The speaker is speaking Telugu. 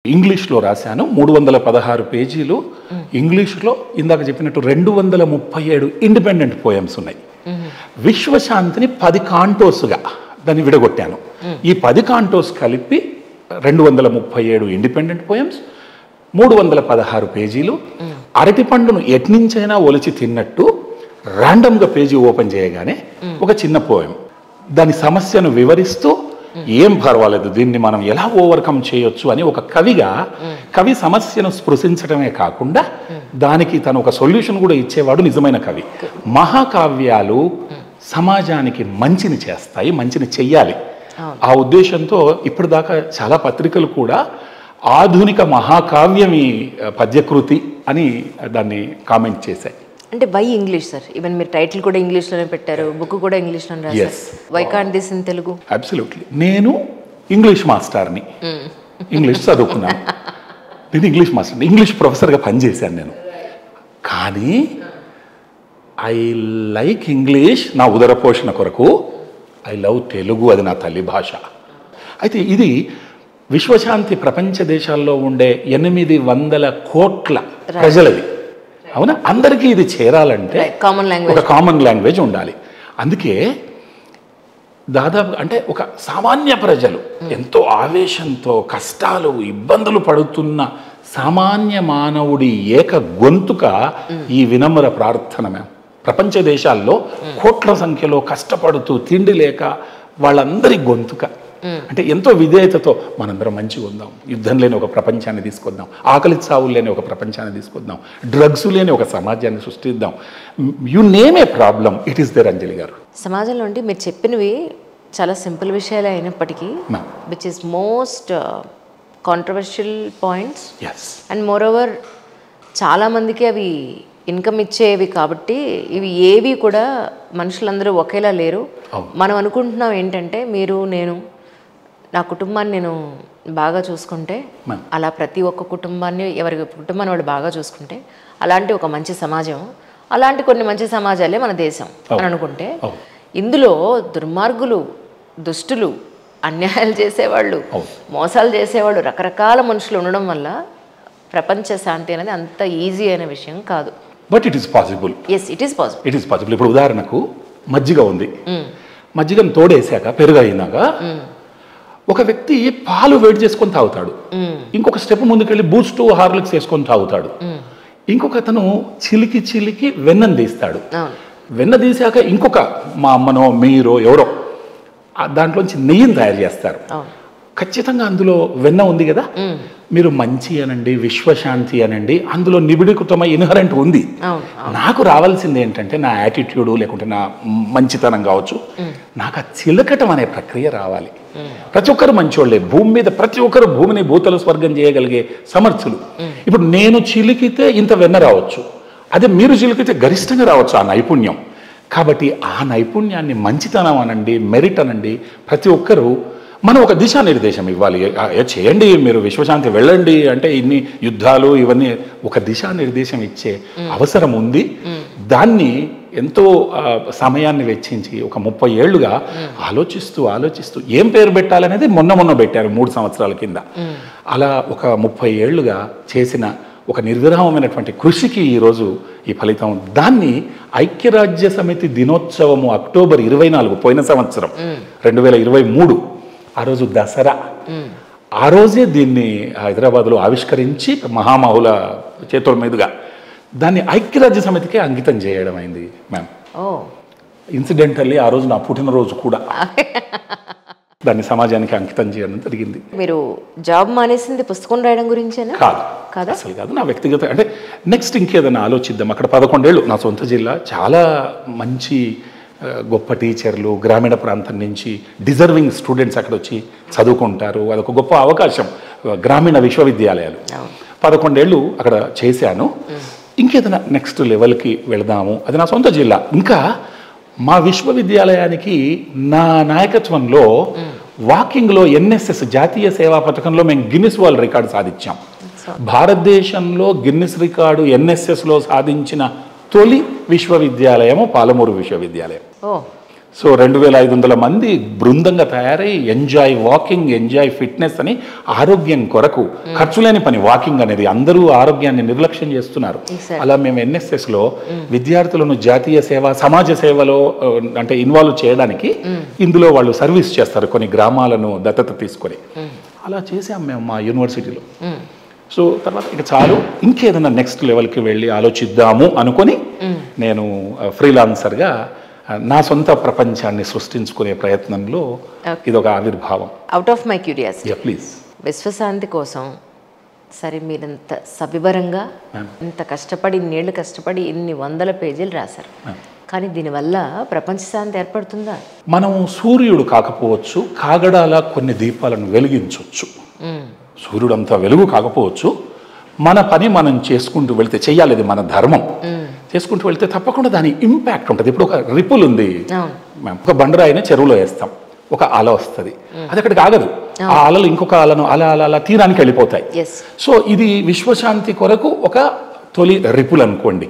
ఇంగ్లీష్లో రాశాను. 316 పేజీలు ఇంగ్లీష్లో. ఇందాక చెప్పినట్టు 237 ఇండిపెండెంట్ పోయమ్స్ ఉన్నాయి. విశ్వశాంతిని 10 కాంటోస్గా దాన్ని విడగొట్టాను. ఈ 10 కాంటోస్ కలిపి 237 ఇండిపెండెంట్ పోయమ్స్, 316 పేజీలు. అరటి పండును ఎట్నుంచైనా ఒలిచి తిన్నట్టు ర్యాండమ్గా పేజీ ఓపెన్ చేయగానే ఒక చిన్న పోయం, దాని సమస్యను వివరిస్తూ ఏం పర్వాలేదు, దీన్ని మనం ఎలా ఓవర్కమ్ చేయొచ్చు అని ఒక కవిగా కవి సమస్యను స్పృశించడమే కాకుండా దానికి తను ఒక సొల్యూషన్ కూడా ఇచ్చేవాడు నిజమైన కవి. మహాకావ్యాలు సమాజానికి మంచిని చేస్తాయి, మంచిని చెయ్యాలి. ఆ ఉద్దేశంతో ఇప్పటిదాకా చాలా పత్రికలు కూడా ఆధునిక మహాకావ్యం ఈ పద్యకృతి అని దాన్ని కామెంట్ చేశాయి. అంటే వై ఇంగ్లీష్ సార్? ఈవెన్ మీరు టైటిల్ కూడా ఇంగ్లీష్లోనే పెట్టారు, బుక్ కూడా ఇంగ్లీష్లోనే రాశారు. Why can't this in Telugu? Absolutely. నేను ఇంగ్లీష్ మాస్టర్ని, ఇంగ్లీష్ చదువుకున్నాను. నేను ఇంగ్లీష్ మాస్టర్ని, ఇంగ్లీష్ ప్రొఫెసర్గా పనిచేశాను నేను. కానీ ఐ లైక్ ఇంగ్లీష్ నా ఉదర పోషణ కొరకు. ఐ లవ్ తెలుగు, అది నా తల్లి భాష. అయితే ఇది విశ్వశాంతి ప్రపంచ దేశాల్లో ఉండే 800 కోట్ల ప్రజలది. అవునా? అందరికీ ఇది చేరాలంటే ఒక కామన్ లాంగ్వేజ్ ఉండాలి. అందుకే దాదాపు అంటే ఒక సామాన్య ప్రజలు ఎంతో ఆవేశంతో కష్టాలు ఇబ్బందులు పడుతున్న సామాన్య మానవుడి ఏక గొంతుక ఈ వినమ్ర ప్రార్థన. ప్రపంచ దేశాల్లో కోట్ల సంఖ్యలో కష్టపడుతూ తిండి లేక వాళ్ళందరి గొంతుక. అంటే ఎంతో విధేయతతో మనందరం మంచిగా ఉందాం, యుద్ధం లేని ఒక ప్రపంచాన్ని తీసుకొద్దాం, ఆకలి చావులు లేని ఒక ప్రపంచాన్ని తీసుకొద్దాం, డ్రగ్స్ లేని ఒక సమాజాన్ని సృష్టిద్దాం. You name a problem, it is there. Anjali గారు, సమాజంలో అంటే మీరు చెప్పినవి చాలా సింపుల్ విషయాలే అయినప్పటికీ which is most controversial points and moreover చాలామందికి అవి ఇన్కమ్ ఇచ్చేవి కాబట్టి ఇవి ఏవి కూడా మనుషులందరూ ఒకేలా లేరు. మనం అనుకుంటున్నాం ఏంటంటే మీరు నేను నా కుటుంబాన్ని నేను బాగా చూసుకుంటే, అలా ప్రతి ఒక్క కుటుంబాన్ని ఎవరి కుటుంబాన్ని వాళ్ళు బాగా చూసుకుంటే అలాంటి ఒక మంచి సమాజం, అలాంటి కొన్ని మంచి సమాజాలే మన దేశం అని అనుకుంటే, ఇందులో దుర్మార్గులు, దుష్టులు, అన్యాయాలు చేసేవాళ్ళు, మోసాలు చేసేవాళ్ళు, రకరకాల మనుషులు ఉండడం వల్ల ప్రపంచ శాంతి అనేది అంత ఈజీ అయిన విషయం కాదు. But it is possible. Yes, it is possible. It is possible. ఇప్పుడు ఉదాహరణకు మజ్జిగ ఉంది, మజ్జిగను తోడేసాక పెరుగు అయినాక ఒక వ్యక్తి పాలు వేడి చేసుకొని తాగుతాడు, ఇంకొక స్టెప్ ముందుకెళ్ళి బూస్ట్ హార్లిక్స్ వేసుకొని తాగుతాడు, ఇంకొక అతను చిలికి చిలికి వెన్నను తీస్తాడు. వెన్న తీసాక ఇంకొక మా అమ్మనో మీరో ఎవరో దాంట్లోంచి నెయ్యిని తయారు చేస్తారు. ఖచ్చితంగా అందులో వెన్న ఉంది కదా, మీరు మంచి అనండి, విశ్వశాంతి అనండి, అందులో నిబిడీకృతమై ఇన్హరెంట్ ఉంది. నాకు రావాల్సింది ఏంటంటే నా యాటిట్యూడు లేకుంటే నా మంచితనం కావచ్చు, నాకు ఆ చిలకటం అనే ప్రక్రియ రావాలి. ప్రతి ఒక్కరు మంచోళ్ళే, భూమి మీద ప్రతి ఒక్కరు భూమిని భూతల స్వర్గం చేయగలిగే సమర్థులు. ఇప్పుడు నేను చిలికితే ఇంత వెన్న రావచ్చు, అదే మీరు చిలికితే గరిష్టంగా రావచ్చు ఆ నైపుణ్యం. కాబట్టి ఆ నైపుణ్యాన్ని మంచితనం అనండి, మెరిట్ అనండి, ప్రతి ఒక్కరూ మనం ఒక దిశానిర్దేశం ఇవ్వాలి. చేయండి, మీరు విశ్వశాంతి వెళ్ళండి అంటే ఇన్ని యుద్ధాలు ఇవన్నీ, ఒక దిశానిర్దేశం ఇచ్చే అవసరం ఉంది. దాన్ని ఎంతో సమయాన్ని వెచ్చించి ఒక 30 ఏళ్లుగా ఆలోచిస్తూ ఏం పేరు పెట్టాలనేది మొన్న పెట్టారు 3 సంవత్సరాల కింద. అలా ఒక 30 ఏళ్లుగా చేసిన ఒక నిర్విరామమైనటువంటి కృషికి ఈరోజు ఈ ఫలితం. దాన్ని ఐక్యరాజ్య సమితి దినోత్సవము అక్టోబర్ 24 పోయిన సంవత్సరం 2023 ఆ రోజు దసరా, ఆ రోజే దీన్ని హైదరాబాద్లో ఆవిష్కరించి మహామహుల చేతుల మీదుగా దాన్ని ఐక్యరాజ్య సమితికి అంకితం చేయడం అయింది మ్యామ్. ఇన్సిడెంటల్లీ ఆ రోజు నా పుట్టినరోజు కూడా దాన్ని సమాజానికి అంకితం చేయడం జరిగింది. మీరు జాబ్ మానేసింది పుస్తకం రాయడం గురించేనా? కాదు, అసలు కాదు. నా వ్యక్తిగత అంటే నెక్స్ట్ ఇంకేదైనా ఆలోచిద్దాం. అక్కడ 11 ఏళ్ళు నా సొంత జిల్లా, చాలా మంచి గొప్ప టీచర్లు, గ్రామీణ ప్రాంతం నుంచి డిజర్వింగ్ స్టూడెంట్స్ అక్కడ వచ్చి చదువుకుంటారు. అదొక గొప్ప అవకాశం. గ్రామీణ విశ్వవిద్యాలయాలు 11 ఏళ్ళు అక్కడ చేశాను. ఇంకేదైనా నెక్స్ట్ లెవెల్కి వెళదాము, అది నా సొంత జిల్లా. ఇంకా మా విశ్వవిద్యాలయానికి నా నాయకత్వంలో వాకింగ్లో ఎన్ఎస్ఎస్ జాతీయ సేవా పథకంలో మేము గిన్నిస్ వరల్డ్ రికార్డు సాధించాం. భారతదేశంలో గిన్నిస్ రికార్డు ఎన్ఎస్ఎస్లో సాధించిన తొలి విశ్వవిద్యాలయము పాలమూరు విశ్వవిద్యాలయం. సో 2500 మంది బృందంగా తయారై ఎంజాయ్ వాకింగ్, ఎంజాయ్ ఫిట్నెస్ అని ఆరోగ్యం కొరకు ఖర్చు లేని పని వాకింగ్ అనేది. అందరూ ఆరోగ్యాన్ని నిర్లక్ష్యం చేస్తున్నారు. అలా మేము ఎన్ఎస్ఎస్లో విద్యార్థులను జాతీయ సేవ, సమాజ సేవలో అంటే ఇన్వాల్వ్ చేయడానికి ఇందులో వాళ్ళు సర్వీస్ చేస్తారు కొన్ని గ్రామాలను దత్తత తీసుకొని. అలా చేసాం మేము మా యూనివర్సిటీలో. సో తర్వాత ఇక చాలు, ఇంకేదైనా నెక్స్ట్ లెవెల్కి వెళ్ళి ఆలోచిద్దాము అనుకొని నేను ఫ్రీలాన్సర్గా నా సొంత ప్రపంచాన్ని సృష్టించుకునే ప్రయత్నంలో ఇదొక ఆవిర్భావం. Out of my curiosity, please. విశ్వశాంతి కోసం సరే మీరంత సవివరంగా ఇంత కష్టపడి, ఇన్నేళ్ళు కష్టపడి ఇన్ని 100 పేజీలు రాశారు, కానీ దీనివల్ల ప్రపంచ శాంతి ఏర్పడుతుందా? మనం సూర్యుడు కాకపోవచ్చు, కాగడాల కొన్ని దీపాలను వెలిగించవచ్చు. సూర్యుడంతా వెలుగు కాకపోవచ్చు, మన పని మనం చేసుకుంటూ వెళ్తే, చెయ్యాలి, ఇది మన ధర్మం, చేసుకుంటూ వెళ్తే తప్పకుండా దాని ఇంపాక్ట్ ఉంటుంది. ఇప్పుడు ఒక రిపుల్ ఉంది, ఒక బండరాయిని చెరువులో వేస్తాం, ఒక అల వస్తుంది, అది అక్కడికి ఆగదు, ఆ అలలు ఇంకొక అలను అలా అలా అలా తీరానికి వెళ్ళిపోతాయి. సో ఇది విశ్వశాంతి కొరకు ఒక తొలి రిపుల్ అనుకోండి.